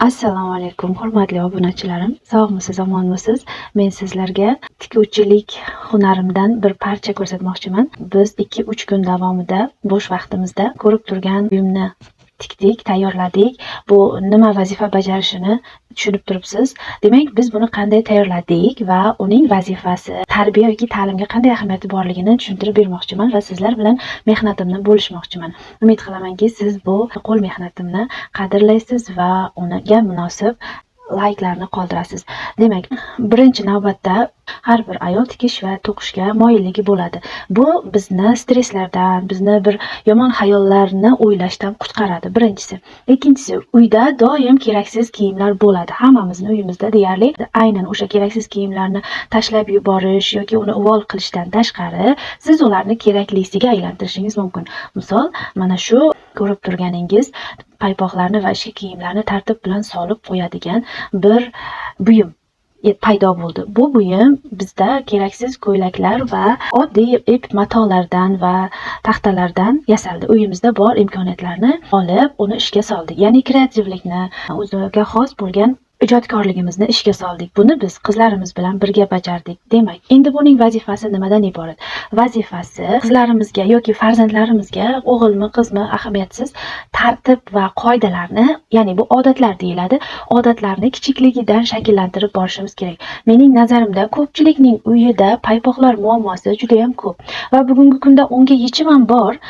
Assalomu alaykum, hurmatli obunachilarim. Sog'misiz, omonmisiz? Men sizlarga tikuvchilik hunarimdan bir parcha ko'rsatmoqchiman. Biz 2-3 kun davomida bo'sh vaqtimizda ko'rib turgan uyimni tikdik, tayyorladik. Bu nima vazifa bajarishini tushunib turibsiz. Demak, biz buni qanday tayyorladik va uning vazifasi, tarbiya yoki ta'limga qanday ahamiyati borligini tushuntirib bermoqchiman va sizlar bilan mehnatimni bo'lishmoqchiman. Umid qilamanki, siz bu qo'l mehnatimni qadrlaysiz va unga munosib layklarni qoldirasiz. Demak, birinchi navbatda har bir ayol tikish va to'qishga moyilligi bo'ladi. Bu bizni stresslardan, bizni bir yomon xayollarni o'ylashdan qutqaradi, birinchisi. Ikkinchisi, uyda doim keraksiz kiyimlar bo'ladi. Hammamizning uyimizda deyarli aynan o'sha keraksiz kiyimlarni tashlab yuborish yoki uni uvol qilishdan tashqari, siz ularni keraklisiga aylantirishingiz mumkin. Misol, mana shu ko'rib turganingiz paypoqlarni va ishki kiyimlarni tartib bilan solib qo'yadigan bir buyum paydo bo'ldi. Bu buyum bizda keraksiz ko'ylaklar va oddiy ip matolardan va taxtalardan yasaldi. Uyimizda bor imkoniyatlarni olib, uni ishga soldik. Ya'ni kreativlikni, o'ziga xos bo'lgan ijodkorligimizni ishga soldik. Buni biz qizlarimiz bilan birga bajardik. Demak, endi buning vazifasi nimadan iborat? Vazifasi qizlarimizga yoki farzandlarimizga, o'g'ilmi, qizmi, ahamiyatsiz, tartib va qoidalarni, ya'ni bu odatlar deyiladi, odatlarni kichikligidan shakllantirib borishimiz kerak. Mening nazarimda ko'pchilikning uyida paypoqlar muammosi juda ham ko'p va bugungi kunda unga yechim ham bor.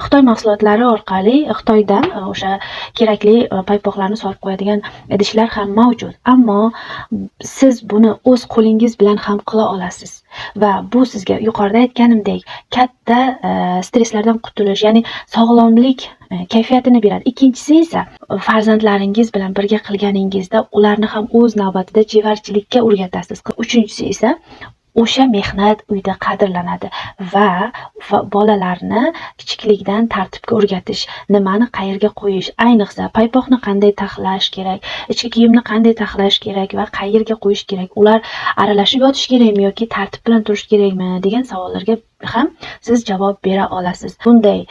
Xitoy mahsulotlari orqali Xitoydan o'sha kerakli paypoqlarni solib qo'yadigan idishlar ham mavjud. Ammo siz buni o'z qo'lingiz bilan ham qila olasiz va bu sizga yuqorida aytganimdek katta stresslardan qutulish, ya'ni sog'lomlik kayfiyatini beradi. Ikkinchisi esa farzandlaringiz bilan birga qilganingizda ularni ham o'z navbatida chevarchilikka o'rgatasiz. Uchinchisi esa o'sha mehnat uyda qadrlanadi va bolalarni kichiklikdan tartibga o'rgatish, nimani qayerga qo'yish, ayniqsa paypoqni qanday taxlash kerak, ichki kiyimni qanday taxlash kerak va qayerga qo'yish kerak, ular aralashib yotish kerakmi yoki tartib bilan turish kerakmi degan savollarga ham siz javob bera olasiz. Bunday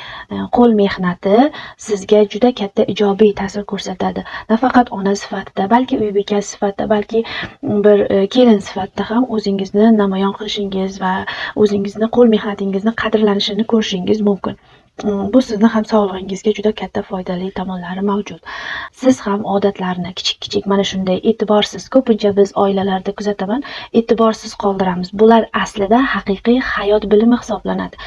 qo'l mehnati sizga juda katta ijobiy ta'sir ko'rsatadi. Nafaqat ona sifatida, balki uy bekasi sifatida, balki bir kelin sifatida ham o'zingizni namoyon qilishingiz va o'zingizni qo'l mehnatingizni qadrlanishini ko'rishingiz mumkin. Bu sizni ham sog'lig'ingizga juda katta foydali tomonlari mavjud. Siz ham odatlarni kichik-kichik mana shunday e'tiborsiz, ko'pincha biz oilalarda kuzataman, e'tiborsiz qoldiramiz. Bular aslida haqiqiy hayot bilimi hisoblanadi.